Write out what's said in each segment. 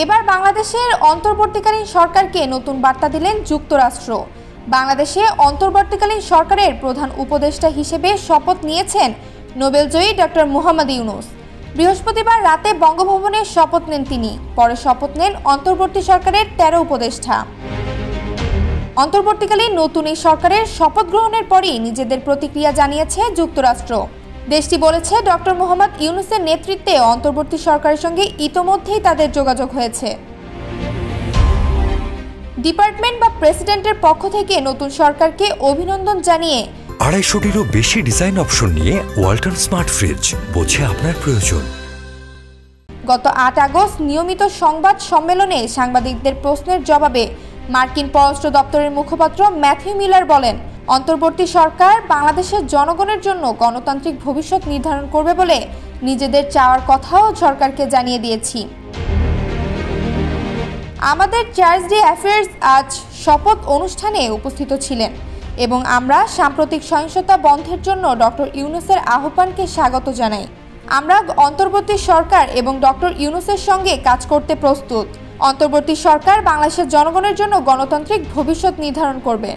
এবার বাংলাদেশের অন্তর্বর্তীকালীন সরকারকে নতুন বার্তা দিলেন যুক্তরাষ্ট্র। বাংলাদেশে অন্তর্বর্তীকালীন সরকারের প্রধান উপদেষ্টা হিসেবে শপথ নিয়েছেন নোবেলজয়ী ডক্টর মুহাম্মদ ইউনূস। বৃহস্পতিবার রাতে বঙ্গভবনে শপথ নেন তিনি। পরে শপথ নেন অন্তর্বর্তী সরকারের ১৩ উপদেষ্টা। অন্তর্বর্তীকালীন নতুন এই সরকারের শপথ গ্রহণের পরই নিজেদের প্রতিক্রিয়া জানিয়েছে যুক্তরাষ্ট্র। দেশটি বলেছে, ডক্টর মুহাম্মদ ইউনূসের নেতৃত্বে অন্তর্বর্তী সরকারের সঙ্গে ইতোমধ্যেই তাদের যোগাযোগ হয়েছে। ডিপার্টমেন্ট বা প্রেসিডেন্টের পক্ষ থেকে নতুন সরকারকে অভিনন্দন জানিয়ে ২৫০টিরও বেশি ডিজাইন অপশন নিয়ে ওয়ালটন স্মার্ট ফ্রিজ, বোঝে আপনার প্রয়োজন। গত ৮ আগস্ট নিয়মিত সংবাদ সম্মেলনে সাংবাদিকদের প্রশ্নের জবাবে মার্কিন পররাষ্ট্র দপ্তরের মুখপাত্র ম্যাথিউ মিলার বলেন, অন্তর্বর্তী সরকার বাংলাদেশের জনগণের জন্য গণতান্ত্রিক ভবিষ্যৎ নির্ধারণ করবে বলে নিজেদের চাওয়ার কথাও সরকারকে জানিয়ে দিয়েছি। আমাদের চার্জডি অ্যাফেয়ার্স আজ শপথ অনুষ্ঠানে উপস্থিত ছিলেন এবং আমরা সাম্প্রতিক সহিংসতা বন্ধের জন্য ডক্টর ইউনূসের আহ্বানকে স্বাগত জানাই। আমরা অন্তর্বর্তী সরকার এবং ডক্টর ইউনূসের সঙ্গে কাজ করতে প্রস্তুত। অন্তর্বর্তী সরকার বাংলাদেশের জনগণের জন্য গণতান্ত্রিক ভবিষ্যৎ নির্ধারণ করবে।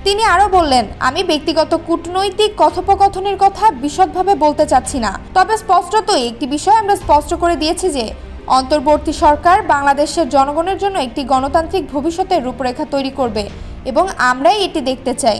তিনি আরও বললেন, আমি ব্যক্তিগত কূটনৈতিক কথোপকথনের কথা বিশদভাবে বলতে চাচ্ছি না, তবে স্পষ্টতই একটি বিষয় আমরা স্পষ্ট করে দিয়েছি যে অন্তর্বর্তী সরকার বাংলাদেশের জনগণের জন্য একটি গণতান্ত্রিক ভবিষ্যতের রূপরেখা তৈরি করবে এবং আমরাই এটি দেখতে চাই।